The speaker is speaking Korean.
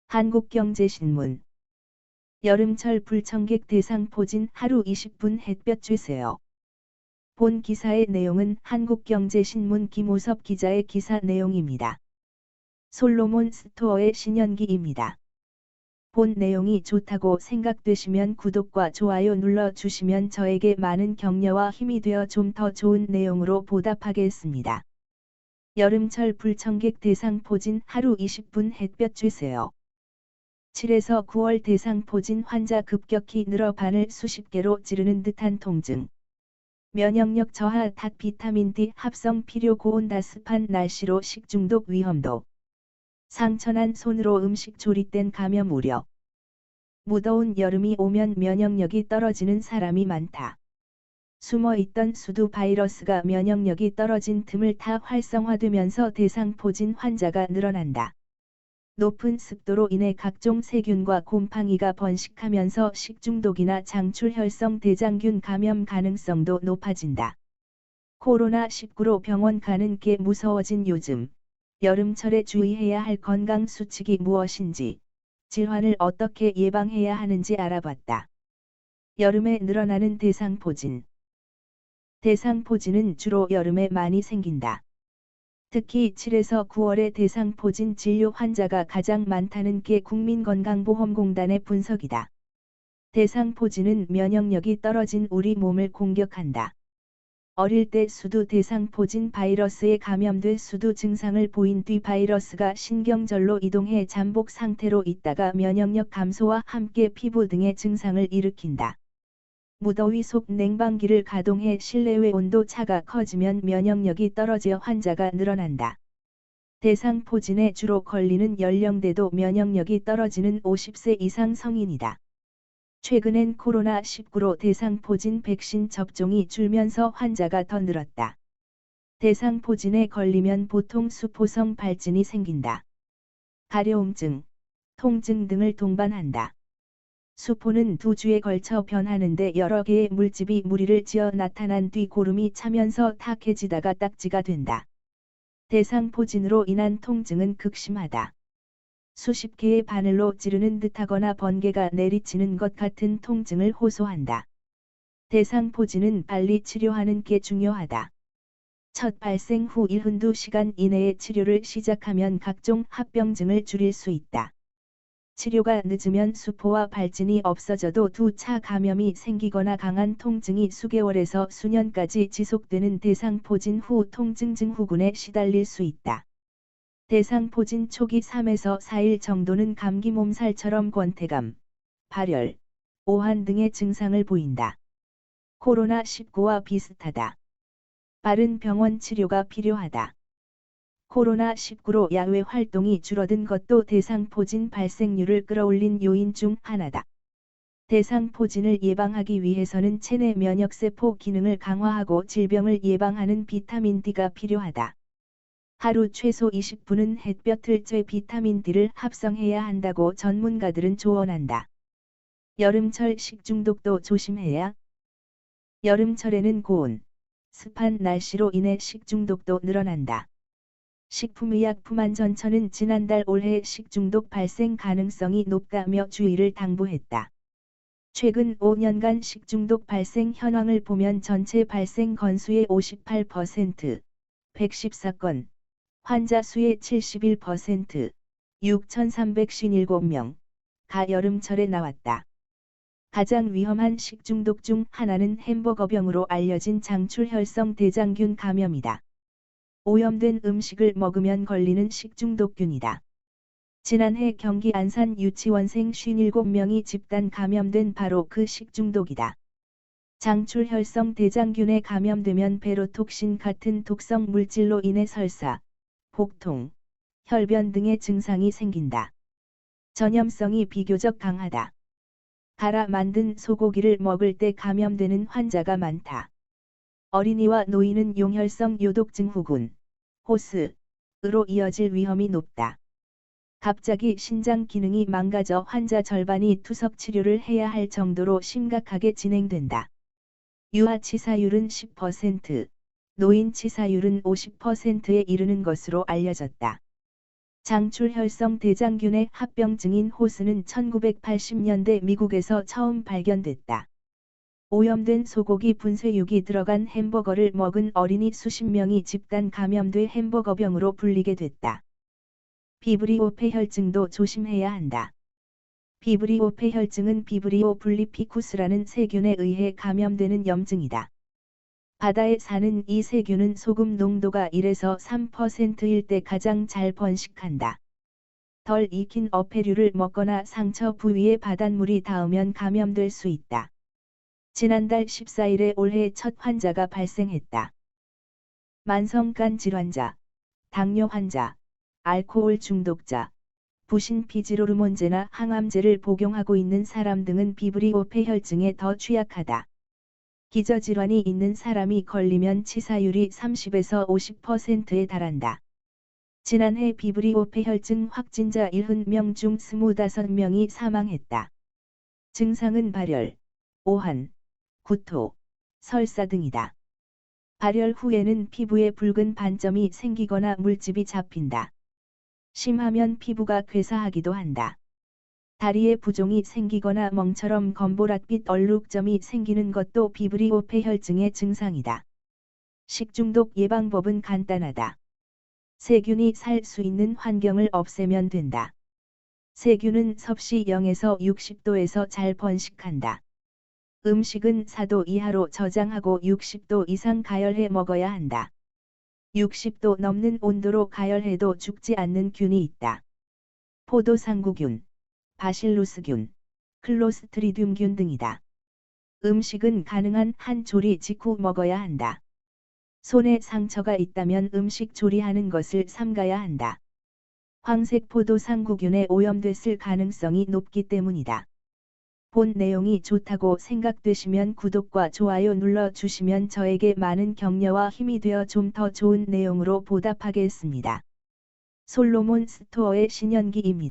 한국경제신문. 여름철 불청객 대상 포진 하루 20분 햇볕 쬐세요. 본 기사의 내용은 한국경제신문 김오섭 기자의 기사 내용입니다. 솔로몬 스토어의 신현기입니다. 본 내용이 좋다고 생각되시면 구독과 좋아요 눌러주시면 저에게 많은 격려와 힘이 되어 좀 더 좋은 내용으로 보답하겠습니다. 여름철 불청객 대상 포진 하루 20분 햇볕 쬐세요. 7에서 9월 대상 포진 환자 급격히 늘어 바늘 수십 개로 찌르는 듯한 통증. 면역력 저하 탓 비타민 D 합성 필요 고온 다습한 날씨로 식중독 위험도. 상처난 손으로 음식 조리된 감염 우려. 무더운 여름이 오면 면역력이 떨어지는 사람이 많다. 숨어있던 수두 바이러스가 면역력이 떨어진 틈을 타 활성화되면서 대상 포진 환자가 늘어난다. 높은 습도로 인해 각종 세균과 곰팡이가 번식하면서 식중독이나 장출혈성 대장균 감염 가능성도 높아진다. 코로나19로 병원 가는 게 무서워진 요즘, 여름철에 주의해야 할 건강 수칙이 무엇인지, 질환을 어떻게 예방해야 하는지 알아봤다. 여름에 늘어나는 대상포진. 대상포진은 주로 여름에 많이 생긴다. 특히 7에서 9월에 대상포진 진료 환자가 가장 많다는 게 국민건강보험공단의 분석이다. 대상포진은 면역력이 떨어진 우리 몸을 공격한다. 어릴 때 수두 대상포진 바이러스에 감염돼 수두 증상을 보인 뒤 바이러스가 신경절로 이동해 잠복 상태로 있다가 면역력 감소와 함께 피부 등의 증상을 일으킨다. 무더위 속 냉방기를 가동해 실내외 온도 차가 커지면 면역력이 떨어져 환자가 늘어난다. 대상포진에 주로 걸리는 연령대도 면역력이 떨어지는 50세 이상 성인이다. 최근엔 코로나19로 대상포진 백신 접종이 줄면서 환자가 더 늘었다. 대상포진에 걸리면 보통 수포성 발진이 생긴다. 가려움증, 통증 등을 동반한다. 수포는 2주에 걸쳐 변하는데 여러 개의 물집이 무리를 지어 나타난 뒤 고름이 차면서 탁해지다가 딱지가 된다. 대상포진으로 인한 통증은 극심하다. 수십 개의 바늘로 찌르는 듯하거나 번개가 내리치는 것 같은 통증을 호소한다. 대상포진은 빨리 치료하는 게 중요하다. 첫 발생 후 72시간 이내에 치료를 시작하면 각종 합병증을 줄일 수 있다. 치료가 늦으면 수포와 발진이 없어져도 2차 감염이 생기거나 강한 통증이 수개월에서 수년까지 지속되는 대상포진 후 통증 증후군에 시달릴 수 있다. 대상포진 초기 3에서 4일 정도는 감기 몸살처럼 권태감, 발열, 오한 등의 증상을 보인다. 코로나19와 비슷하다. 빠른 병원 치료가 필요하다. 코로나19로 야외 활동이 줄어든 것도 대상포진 발생률을 끌어올린 요인 중 하나다. 대상포진을 예방하기 위해서는 체내 면역세포 기능을 강화하고 질병을 예방하는 비타민 D가 필요하다. 하루 최소 20분은 햇볕을 쬐 비타민 D를 합성해야 한다고 전문가들은 조언한다. 여름철 식중독도 조심해야. 여름철에는 고온, 습한 날씨로 인해 식중독도 늘어난다. 식품의약품안전처는 지난달 올해 식중독 발생 가능성이 높다며 주의를 당부했다. 최근 5년간 식중독 발생 현황을 보면 전체 발생 건수의 58%, 114건, 환자 수의 71%, 6,357명,가 여름철에 나왔다. 가장 위험한 식중독 중 하나는 햄버거병으로 알려진 장출혈성 대장균 감염이다. 오염된 음식을 먹으면 걸리는 식중독균이다. 지난해 경기 안산 유치원생 57명이 집단 감염된 바로 그 식중독이다. 장출혈성 대장균에 감염되면 베로톡신 같은 독성 물질로 인해 설사, 복통, 혈변 등의 증상이 생긴다. 전염성이 비교적 강하다. 갈아 만든 소고기를 먹을 때 감염되는 환자가 많다. 어린이와 노인은 용혈성 요독 증후군, 호스로 이어질 위험이 높다. 갑자기 신장 기능이 망가져 환자 절반이 투석 치료를 해야 할 정도로 심각하게 진행된다. 유아 치사율은 10%, 노인 치사율은 50%에 이르는 것으로 알려졌다. 장출혈성 대장균의 합병증인 호스는 1980년대 미국에서 처음 발견됐다. 오염된 소고기 분쇄육이 들어간 햄버거를 먹은 어린이 수십 명이 집단 감염돼 햄버거병으로 불리게 됐다. 비브리오 폐혈증도 조심해야 한다. 비브리오 폐혈증은 비브리오 블리피쿠스라는 세균에 의해 감염되는 염증이다. 바다에 사는 이 세균은 소금 농도가 1에서 3%일 때 가장 잘 번식한다. 덜 익힌 어패류를 먹거나 상처 부위에 바닷물이 닿으면 감염될 수 있다. 지난달 14일에 올해 첫 환자가 발생했다. 만성간 질환자, 당뇨 환자, 알코올 중독자, 부신 피지로르몬제나 항암제를 복용하고 있는 사람 등은 비브리오 폐혈증에 더 취약하다. 기저질환이 있는 사람이 걸리면 치사율이 30에서 50%에 달한다. 지난해 비브리오 폐혈증 확진자 70명 중 25명이 사망했다. 증상은 발열, 오한, 구토, 설사 등이다. 발열 후에는 피부에 붉은 반점이 생기거나 물집이 잡힌다. 심하면 피부가 괴사하기도 한다. 다리에 부종이 생기거나 멍처럼 검보랏빛 얼룩점이 생기는 것도 비브리오 폐혈증의 증상이다. 식중독 예방법은 간단하다. 세균이 살 수 있는 환경을 없애면 된다. 세균은 섭씨 0에서 60도에서 잘 번식한다. 음식은 4도 이하로 저장하고 60도 이상 가열해 먹어야 한다. 60도 넘는 온도로 가열해도 죽지 않는 균이 있다. 포도상구균, 바실루스균, 클로스트리듐균 등이다. 음식은 가능한 한 조리 직후 먹어야 한다. 손에 상처가 있다면 음식 조리하는 것을 삼가야 한다. 황색 포도상구균에 오염됐을 가능성이 높기 때문이다. 본 내용이 좋다고 생각되시면 구독과 좋아요 눌러주시면 저에게 많은 격려와 힘이 되어 좀 더 좋은 내용으로 보답하겠습니다. 솔로몬 스토어의 신현기입니다.